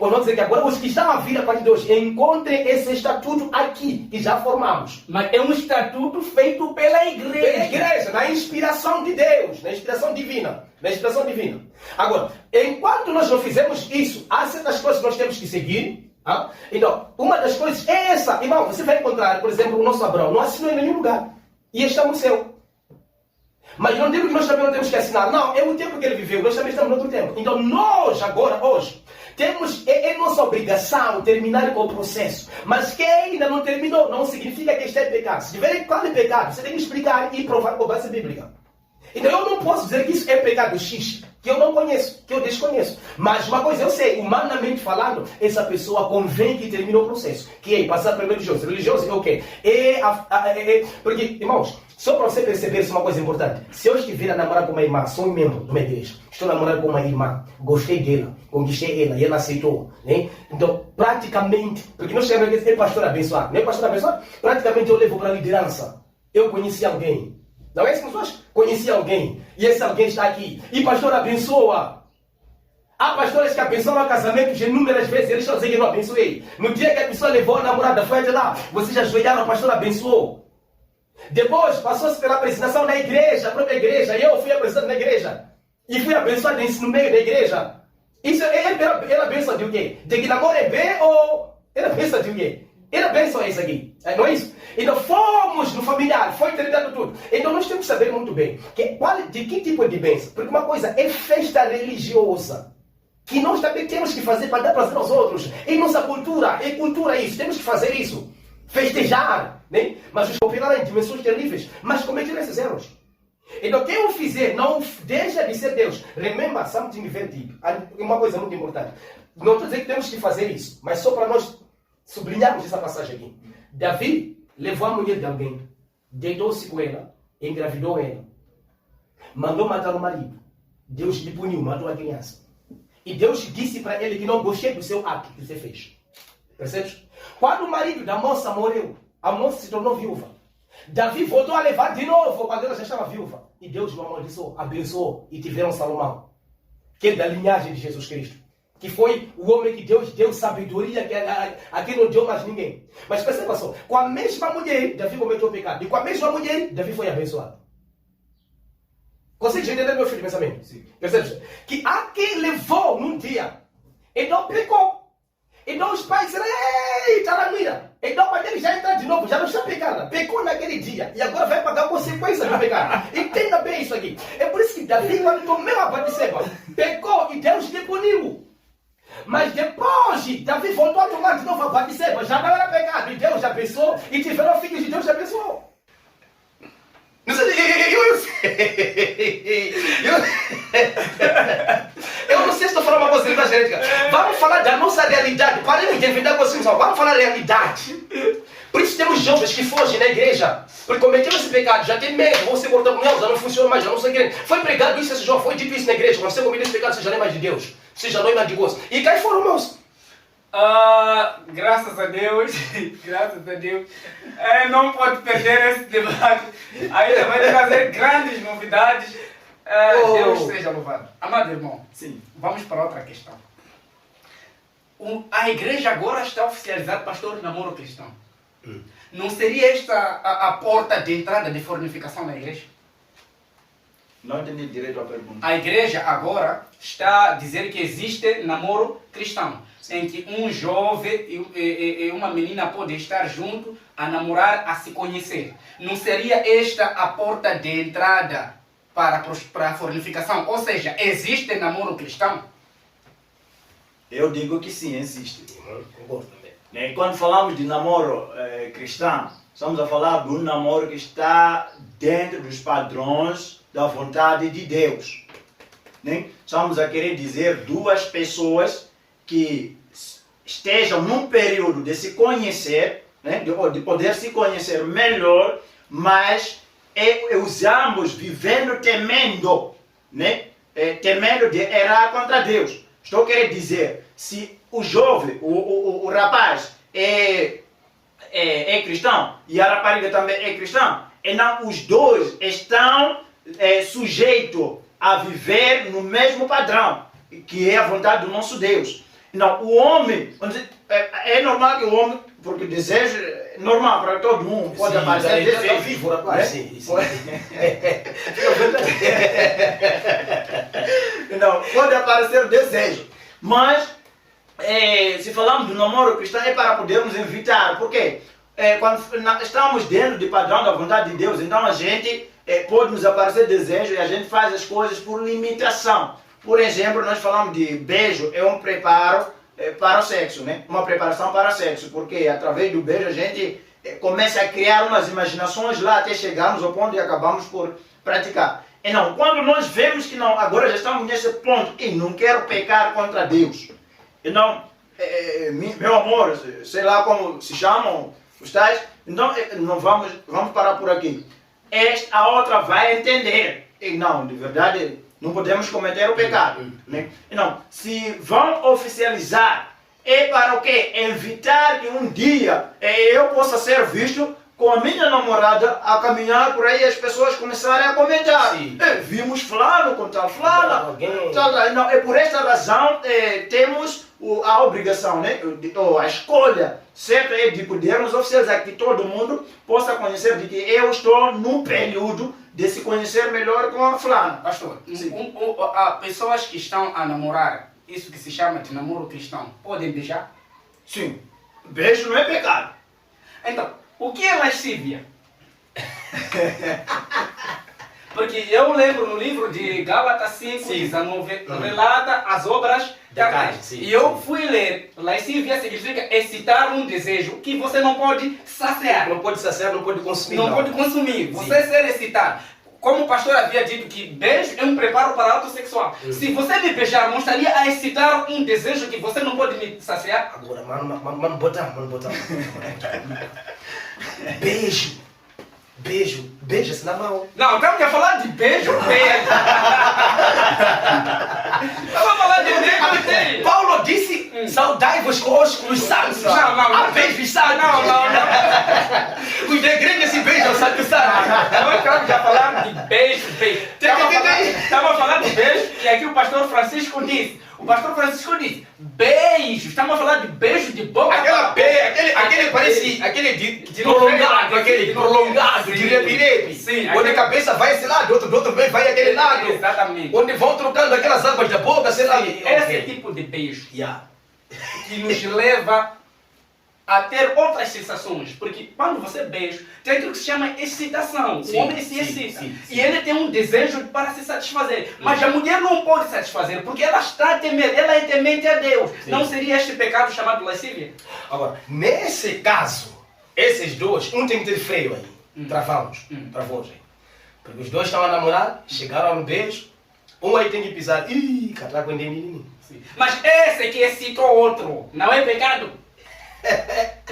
Nós vamos dizer que agora os que estão a vir a partir de hoje, encontrem esse estatuto aqui, que já formamos. Mas é um estatuto feito pela igreja. Pela igreja, na inspiração de Deus, na inspiração divina. Na inspiração divina. Agora, enquanto nós não fizemos isso, há certas coisas que nós temos que seguir. Então, uma das coisas é essa. Irmão, você vai encontrar, por exemplo, o nosso Abraão. Não assinou em nenhum lugar. E está no céu. Mas não digo que nós também não temos que assinar. Não, é o tempo que ele viveu, nós também estamos no outro tempo. Então nós, agora, hoje, temos, é nossa obrigação terminar com o processo. Mas quem ainda não terminou, não significa que está em pecado. Se tiver qual é pecado, você tem que explicar e provar com base bíblica. Então eu não posso dizer que isso é pecado X, que eu não conheço, que eu desconheço. Mas uma coisa eu sei, humanamente falando, essa pessoa convém que termine o processo. Que é passar pelo religioso. Religioso é o quê? Porque, irmãos, só para você perceber isso é uma coisa importante. Se eu estiver a namorar com uma irmã, sou um membro de uma igreja, estou namorando com uma irmã, gostei dela, conquistei ela e ela aceitou, né? Então, praticamente, porque nós chamamos de pastor abençoado, não é pastor abençoado? Praticamente eu levo para a liderança. Eu conheci alguém. Não é isso que nós fazemos? Conheci alguém. E esse alguém está aqui. E pastor abençoa. Há pastores que abençoam casamentos inúmeras vezes. Eles estão dizendo que não abençoei. No dia que a pessoa levou a namorada, foi até lá. Vocês ajoelharam, o pastor abençoou. Depois passou-se pela apresentação na igreja, a própria igreja. Eu fui apresentado na igreja. E fui abençoado no meio da igreja. Isso ela abençoa de o quê? De que namoro é bem ou ela abençoa de o quê? Ele abençoa isso aqui, não é isso? Então fomos no familiar, foi terminado tudo. Então nós temos que saber muito bem de que tipo de bênção. Porque uma coisa é festa religiosa, que nós também temos que fazer para dar prazer aos outros. Em nossa cultura, é cultura isso, temos que fazer isso. Festejar, né? Mas os operaram em dimensões terríveis, mas cometeram esses erros. Então quem o fizer não deixa de ser Deus. Remember something very deep. Uma coisa muito importante. Não estou dizendo que temos que fazer isso, mas só para nós sublinharmos essa passagem aqui. Davi levou a mulher de alguém, deitou-se com ela, engravidou ela, mandou matar o marido. Deus lhe puniu, matou a criança. E Deus disse para ele que não gostei do seu ato que você fez. Percebes? Quando o marido da moça morreu, a moça se tornou viúva. Davi voltou a levar de novo quando ela já estava viúva. E Deus o amaldiçoou, abençoou e tiveram Salomão, que é da linhagem de Jesus Cristo. Que foi o homem que Deus deu sabedoria, que aqui não deu mais ninguém. Mas perceba só, com a mesma mulher, Davi cometeu o pecado. E com a mesma mulher, Davi foi abençoado. Consegue entender meu filho de pensamento? Sim. Percebe? Que a quem levou num dia, então pecou. Então os pais disseram, eita, na mira. Então quando ele já entra de novo, já não está pecando. Pecou naquele dia. E agora vai pagar a consequência do pecado. Entenda bem isso aqui. É por isso que Davi, quando tomou a Batseba, pecou e Deus lhe puniu. Mas depois, Davi voltou a tomar de novo a Batseba, já não era pecado, e Deus já pensou, e tiveram filhos de Deus já pensou. Não sei, eu não sei se estou falando uma coisa exagética. Vamos falar da nossa realidade, paremos de inventar coisas, vamos falar da realidade. Por isso temos jovens que fogem na igreja, porque cometeram esse pecado, já tem medo, vão ser cortados com Deus, já não funciona mais, já não sei o que. Foi pregado isso, esse jovem, foi dito isso na igreja, quando você cometeu esse pecado, você já não é mais de Deus. Seja não é de gosto. E cá foram, irmãos. Graças a Deus, graças a Deus. Não pode perder esse debate. Ainda vai trazer grandes novidades. Deus seja louvado. Amado irmão, sim, vamos para outra questão. A igreja agora está oficializada, pastor, namoro cristão. Não seria esta a porta de entrada de fornificação na igreja? Não entendi direito a pergunta. A igreja agora está a dizer que existe namoro cristão, em que um jovem e uma menina podem estar juntos a namorar, a se conhecer. Não seria esta a porta de entrada para a fornificação? Ou seja, existe namoro cristão? Eu digo que sim, existe. Concordo também. Quando falamos de namoro cristão, estamos a falar de um namoro que está dentro dos padrões da vontade de Deus. Né? Estamos a querer dizer duas pessoas que estejam num período de se conhecer, né? de poder se conhecer melhor, mas os ambos vivendo temendo, né? Temendo de errar contra Deus. Estou a querer dizer, se o jovem, o rapaz é cristão e a rapariga também é cristã, então os dois estão sujeitos a viver no mesmo padrão, que é a vontade do nosso Deus. Não, o homem, é normal que o homem, porque desejo é normal para todo mundo, pode aparecer desejo. Vivo, rapaz. Sim. Não, pode aparecer desejo. Mas, se falamos do namoro cristão, é para podermos evitar. Por quê? Quando estamos dentro do padrão da vontade de Deus, então a gente pode nos aparecer desejo e a gente faz as coisas por limitação. Por exemplo, nós falamos de beijo, é um preparo para o sexo, né? Uma preparação para o sexo, porque através do beijo a gente começa a criar umas imaginações lá até chegarmos ao ponto e acabamos por praticar. E não, quando nós vemos que não, agora já estamos nesse ponto e não quero pecar contra Deus. E não, meu amor, sei lá como se chamam os tais, então não vamos parar por aqui. A outra vai entender. E não, de verdade, não podemos cometer o pecado. Né? E não, se vão oficializar, é para o quê? Evitar que um dia eu possa ser visto com a minha namorada a caminhar por aí e as pessoas começarem a comentar. Vimos fulano com tal fulano. Não, é por esta razão temos a obrigação, né? Ou a escolha, certo? É de podermos oficializar que todo mundo possa conhecer de que eu estou num período de se conhecer melhor com a fulana. Pastor, pessoas que estão a namorar, isso que se chama de namoro cristão, podem beijar? Sim. Beijo não é pecado. Então, o que é lascívia? Porque eu lembro no livro de Gálatas 5:19, relata as obras da carne. E eu fui ler, lascívia significa excitar um desejo que você não pode saciar. Não pode saciar, não pode consumir. Não pode consumir. Você ser excitado. Como o pastor havia dito que beijo é um preparo para ato sexual. Se você me beijar, não estaria a excitar um desejo que você não pode me saciar? Agora, mano, botar. Beija-se na mão. Não, estamos a falar de beijo. Estamos a falar de beijo. Paulo disse, saudai-vos com os santos. Não. A beijo santo. Não. Os da igreja se beijam, santo. Nós estamos a falar de beijo. Estamos a falar de beijo e aqui o pastor Francisco disse. Beijo. Estamos a falar de beijo de boca. Aquele parece, aquele prolongado, de repirepe. Sim. Onde a cabeça vai esse lado, do outro vai aquele lado. Exatamente. Onde vão trocando aquelas águas da boca, sei lá. Esse tipo de beijo que nos leva a ter outras sensações. Porque quando você beija, tem aquilo que se chama excitação. O homem se excita. E ele tem um desejo para se satisfazer. Mas a mulher não pode satisfazer, porque ela está a temer, ela é temente a Deus. Não seria este pecado chamado lascívia? Agora, nesse caso, esses dois, um tem que ter freio aí. Travamos aí. Porque os dois estão a namorar, chegaram no beijo, um aí tem que pisar. Ih, catraco em mim. Mas esse que excitou outro, não é pecado?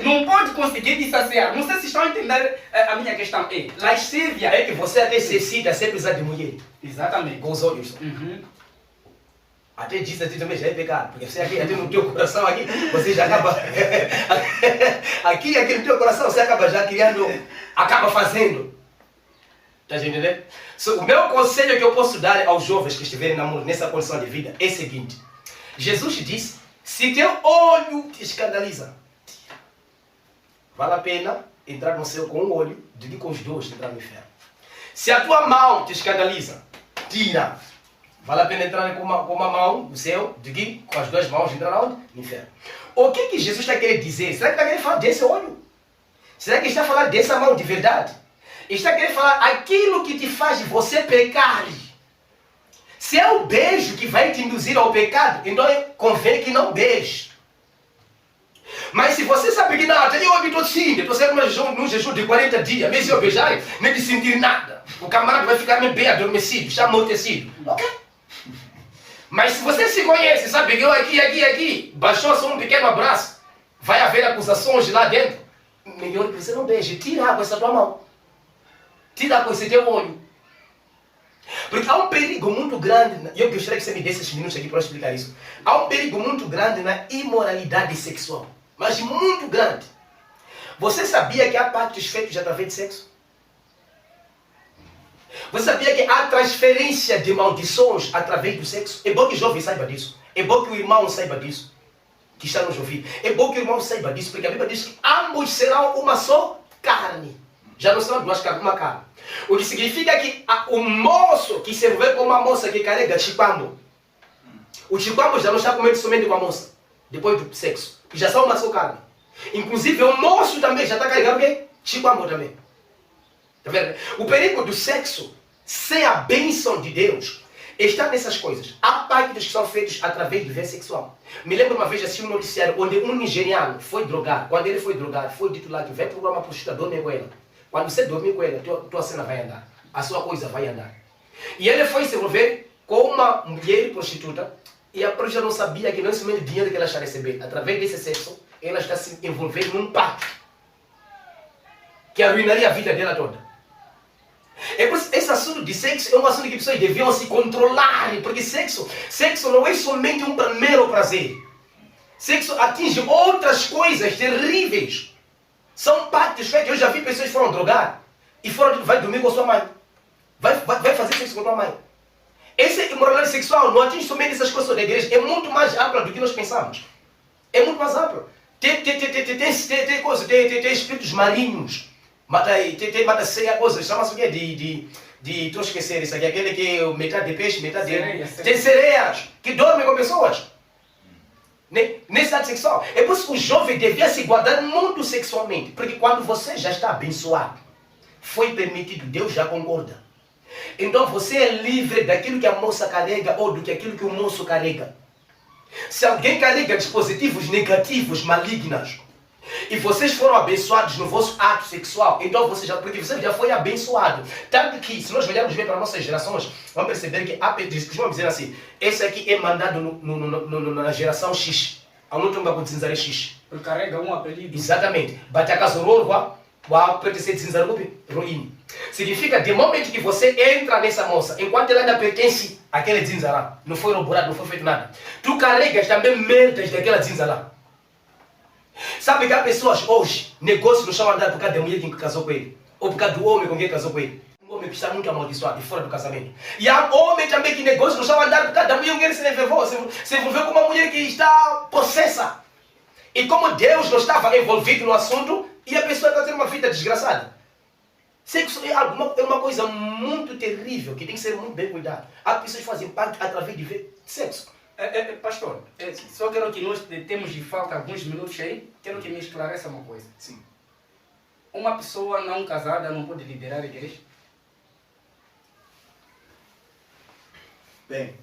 Não pode conseguir distanciar. Não sei se estão a entender a minha questão. Lascívia é que você até se excita sem precisar de mulher. Exatamente. Com os olhos. Até disso também já é pecado. Porque você aqui no teu coração, aqui, você já acaba. aqui no teu coração, você acaba já criando, acaba fazendo. Está entendendo? O meu conselho que eu posso dar aos jovens que estiverem nessa condição de vida é o seguinte: Jesus disse: se teu olho te escandaliza, vale a pena entrar no céu com um olho do que com os dois entrar no inferno. Se a tua mão te escandaliza, tira. Vale a pena entrar com uma mão no céu do que com as duas mãos entrar no inferno. O que Jesus está querendo dizer? Será que está querendo falar desse olho? Será que está falando dessa mão de verdade? Está querendo falar aquilo que te faz você pecar. Se é o beijo que vai te induzir ao pecado, então convém que não beije. Mas se você sabe que não, eu estou sim, estou sendo num jejum de 40 dias, mesmo se eu beijar, nem de sentir nada. O camarada vai ficar bem adormecido, já amortecido. Ok? Mas se você se conhece, sabe que eu aqui, baixou só um pequeno abraço, vai haver acusações lá dentro. Melhor que você não beije, tira água essa tua mão. Tira água esse teu olho. Porque há um perigo muito grande, e eu gostaria que você me desse esses minutos aqui para explicar isso. Há um perigo muito grande na imoralidade sexual. Mas muito grande. Você sabia que há pactos feitos através de sexo? Você sabia que há transferência de maldições através do sexo? É bom que o jovem saiba disso. É bom que o irmão saiba disso. Que está nos ouvindo. É bom que o irmão saiba disso, porque a Bíblia diz que ambos serão uma só carne. Já não serão duas carnes, uma carne. O que significa que o moço que se envolve com uma moça que carrega chipambo, o chipambo já não está comendo somente com a moça, depois do sexo. Já são uma só carne. Inclusive o moço também já está carregando o quê? Chipambo também. Tá vendo? O perigo do sexo, sem a bênção de Deus, está nessas coisas. Há pactos que são feitos através do ver sexual. Me lembro uma vez assim um noticiário onde um nigeriano foi drogar. Quando ele foi drogar, foi dito lá que vai procurar uma prostituta, dorme com ela. Quando você dormir com ela, tua cena vai andar. A sua coisa vai andar. E ele foi se envolver com uma mulher prostituta. E a prostituta não sabia que não é somente o dinheiro que ela está recebendo. Através desse sexo, ela está se envolvendo num pacto que arruinaria a vida dela toda. É por isso esse assunto de sexo é um assunto que pessoas deviam se controlar, porque sexo não é somente um mero prazer. Sexo atinge outras coisas terríveis. São pactos feitos. Eu já vi pessoas que foram drogar e vai dormir com sua mãe. Vai fazer sexo com a tua mãe. Essa imoralidade sexual não atinge somente essas coisas da igreja. É muito mais ampla do que nós pensamos. É muito mais ampla. Tem espíritos marinhos. Mata ceia coisas, chama-se o quê? Estou a esquecer isso aqui, aquele que é metade de peixe, metade de... Tem sereias que dormem com pessoas. Nesse ato sexual. É por isso que o jovem devia se guardar muito sexualmente. Porque quando você já está abençoado, foi permitido, Deus já concorda. Então você é livre daquilo que a moça carrega ou daquilo que o moço carrega. Se alguém carrega dispositivos negativos, malignos, e vocês foram abençoados no vosso ato sexual, então porque você já foi abençoado. Tanto que, se nós olharmos bem para nossas gerações, vamos perceber que há pessoas que costumam dizer assim: esse aqui é mandado na geração X. Há um outro que dizer X. Porque carrega um apelido. Exatamente. Bate a casa o pertence a ruim. Significa, de momento que você entra nessa moça, enquanto ela ainda pertence àquele zinza lá, não foi roubado, não foi feito nada, tu carregas também merdas daquela zinza lá. Sabe que há pessoas hoje, negócio não estão andando por causa da mulher que casou com ele, ou por causa do homem com quem casou com ele. Um homem que está muito amaldiçoado e fora do casamento. E há homem também que negócio não estão andando por causa da mulher com quem ele se envolveu com uma mulher que está possessa. E como Deus não estava envolvido no assunto, e a pessoa está tendo uma vida desgraçada. Sexo é uma coisa muito terrível, que tem que ser muito bem cuidado. Há pessoas que fazem parte através de ver sexo. Pastor, só quero que nós temos de falta alguns minutos aí, quero que me esclareça uma coisa. Sim. Uma pessoa não casada não pode liderar a igreja? Bem,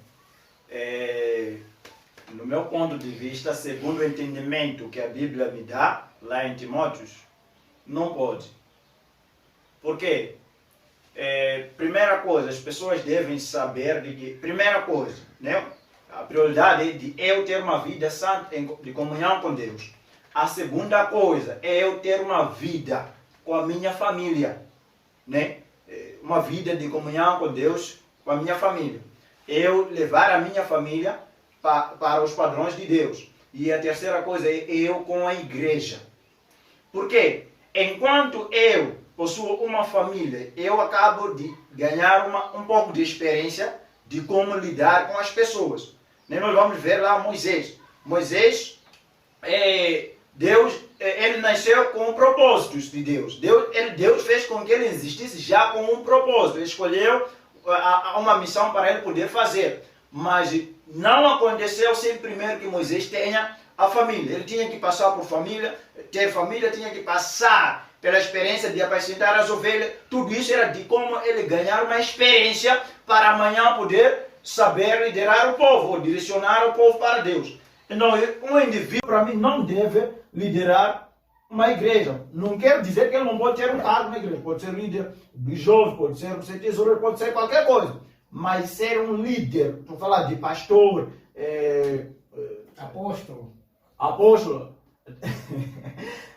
no meu ponto de vista, segundo o entendimento que a Bíblia me dá, lá em Timóteos, não pode. Por quê? Primeira coisa, as pessoas devem saber de que, primeira coisa, né? A prioridade é de eu ter uma vida santa de comunhão com Deus. A segunda coisa é eu ter uma vida com a minha família, né? Uma vida de comunhão com Deus, com a minha família. Eu levar a minha família para os padrões de Deus. E a terceira coisa é eu com a igreja. Por quê? Enquanto eu possuo uma família, eu acabo de ganhar um pouco de experiência de como lidar com as pessoas. Nós vamos ver lá Moisés. Moisés, Deus, ele nasceu com propósitos de Deus. Deus fez com que ele existisse já com um propósito. Ele escolheu uma missão para ele poder fazer. Mas não aconteceu sem primeiro que Moisés tenha a família. Ele tinha que passar por família, ter família, tinha que passar pela experiência de apacentar as ovelhas. Tudo isso era de como ele ganhar uma experiência para amanhã poder saber liderar o povo, ou direcionar o povo para Deus. Então, um indivíduo, para mim, não deve liderar uma igreja. Não quer dizer que ele não pode ter um cargo na igreja. Pode ser líder de jovens, pode ser tesoureiro, pode ser qualquer coisa. Mas ser um líder, estou falando de pastor, apóstolo.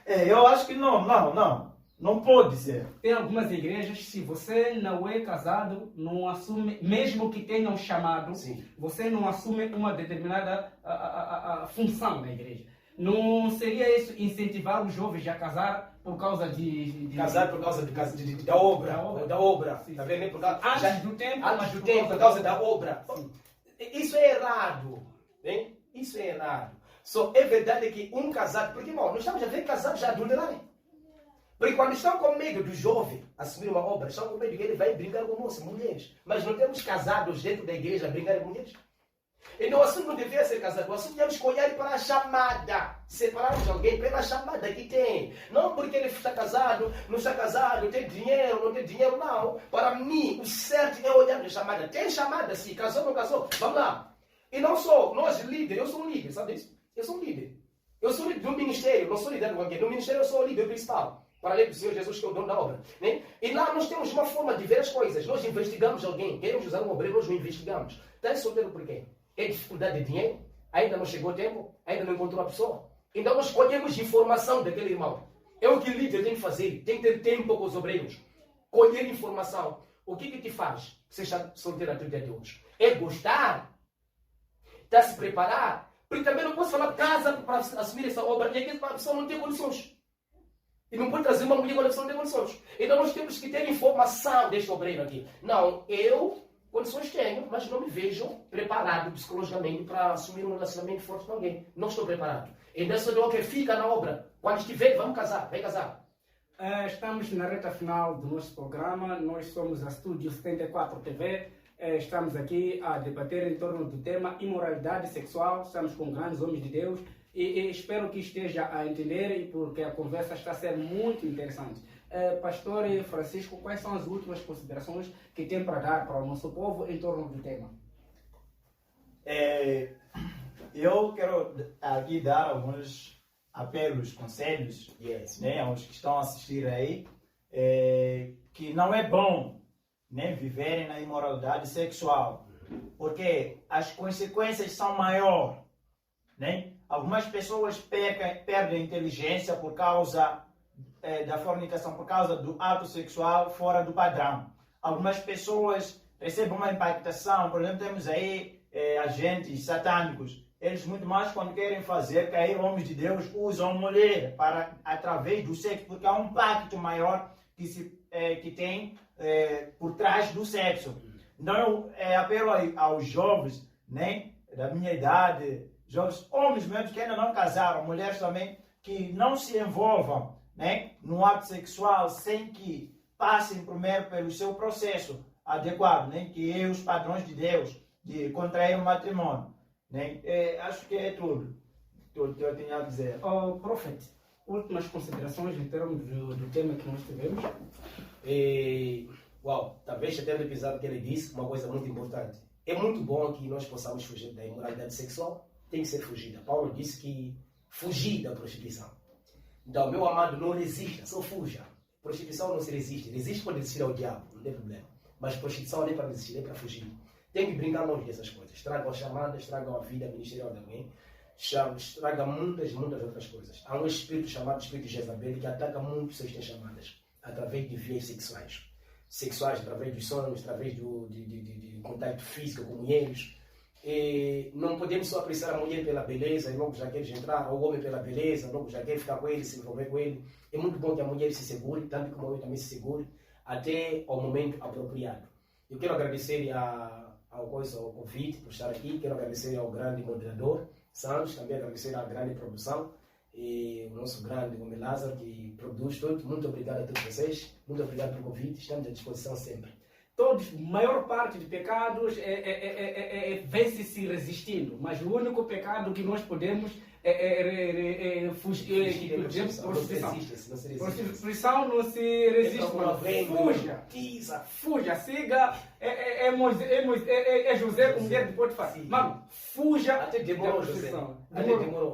Eu acho que não pode ser. Tem algumas igrejas, se você não é casado, não assume, mesmo que tenha um chamado, sim, você não assume uma determinada função na igreja. Não seria isso incentivar os jovens a casar por causa de casar por causa da obra. Está vendo? Antes do tempo, por causa da obra. Sim. Isso é errado. Hein? Isso é errado. Só é verdade que um casado, porque irmão, nós estamos a ver casados já adulterarem. Porque quando estão com medo do jovem assumir uma obra, estão com medo que ele vai brincar com moças, mulheres. Mas não temos casados dentro da igreja a brincar com mulheres. Então o assunto não devia ser casado, o assunto devia escolher para a chamada. Separar de alguém pela chamada que tem. Não porque ele está casado, não está casado, tem dinheiro, não tem dinheiro, não. Para mim, o certo é olhar para a chamada. Tem chamada, sim, casou, não casou, vamos lá. E não sou, nós líderes, eu sou um líder, sabe disso? Eu sou um líder. Eu sou líder do ministério, não sou líder de qualquer. No ministério eu sou o líder principal. Para além do Senhor Jesus, que é o dono da obra. Né? E lá nós temos uma forma de ver as coisas. Nós investigamos alguém, queremos usar um obreiro, nós o investigamos. Está solteiro por quê? É dificuldade de dinheiro? Ainda não chegou o tempo? Ainda não encontrou a pessoa? Então nós colhemos informação daquele irmão. É o que o líder tem que fazer. Tem que ter tempo com os obreiros. Colher informação. O que te faz você estar solteiro até o dia de hoje? É gostar? Está a se preparar? Porque também não posso falar casa para assumir essa obra. E aqui a pessoa não tem condições. E não pode trazer uma mulher quando a pessoa não tem condições. Então nós temos que ter informação deste obreiro aqui. Não, eu condições tenho, mas não me vejo preparado psicologicamente para assumir um relacionamento forte com alguém. Não estou preparado. Então essa é o que fica na obra. Quando estiver, vamos casar, vai casar. Estamos na reta final do nosso programa. Nós somos a Estúdio 74 TV. Estamos aqui a debater em torno do tema imoralidade sexual. Estamos com grandes homens de Deus. E espero que esteja a entender, porque a conversa está a ser muito interessante. Pastor Francisco, quais são as últimas considerações que tem para dar para o nosso povo em torno do tema? Eu quero aqui dar alguns apelos, conselhos, né, aos que estão a assistir aí, que não é bom, né, viverem na imoralidade sexual, porque as consequências são maiores, né? Algumas pessoas perdem a inteligência por causa da fornicação, por causa do ato sexual fora do padrão. Algumas pessoas recebem uma impactação, por exemplo, temos aí agentes satânicos. Eles muito mais quando querem fazer cair homens de Deus, usam mulher para, através do sexo, porque há um pacto maior que tem por trás do sexo. Então eu apelo aos jovens, né, da minha idade, jovens, homens mesmo que ainda não casaram, mulheres também, que não se envolvam, né, no ato sexual sem que passem primeiro pelo seu processo adequado, né, que é os padrões de Deus, de contrair um matrimônio. Né? Acho que é tudo que eu tenho a dizer. Profeta, últimas considerações em termos do tema que nós tivemos? Talvez até no episódio que ele disse uma coisa muito importante. É muito bom que nós possamos fugir da imoralidade sexual. Tem que ser fugida. Paulo disse que fugir da prostituição. Então, meu amado, não resista, só fuja. Prostituição não se resiste. Resiste pode resistir ao diabo, não tem problema. Mas prostituição não é para resistir, é para fugir. Tem que brincar longe dessas coisas. Estragam a chamada, estragam a vida ministerial de alguém, estraga muitas outras coisas. Há um espírito chamado espírito de Jezabel que ataca muito seus chamadas, através de vias sexuais. Sexuais, através dos sonhos, através de contato físico com mulheres. E não podemos só apreciar a mulher pela beleza e logo já queres entrar, ou o homem pela beleza, logo já quer ficar com ele, se envolver com ele. É muito bom que a mulher se segure, tanto como eu também se segure, até ao momento apropriado. Eu quero agradecer ao convite por estar aqui, quero agradecer ao grande moderador, Santos, também agradecer à grande produção, e o nosso grande homem Lázaro, que produz tudo. Muito obrigado a todos vocês, muito obrigado pelo convite, estamos à disposição sempre. Todos, maior parte de pecados vence-se resistindo, mas o único pecado que nós podemos fugir, prostituição não se resiste, fuja, siga, José com mulher de Potifar, mano, fuja. Até demorou, José,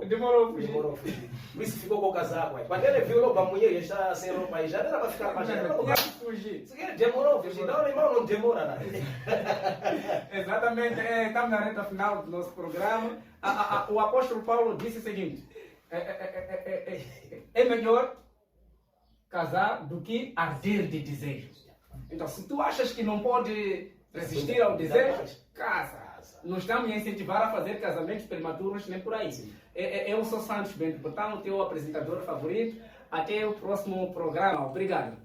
demorou a fugir. Por isso ficou com o casaco, quando ele viu logo a mulher está sem roupa, já não era para ficar mais, demorou a fugir, não, irmão, não demora nada. Exatamente, estamos na reta final do nosso programa. O apóstolo Paulo disse o seguinte: é melhor casar do que arder de desejos. Então, se tu achas que não pode resistir ao desejo, casa. Não estamos a incentivar a fazer casamentos prematuros nem por aí. Eu sou Santos Bento, portanto, o teu apresentador favorito. Até o próximo programa. Obrigado.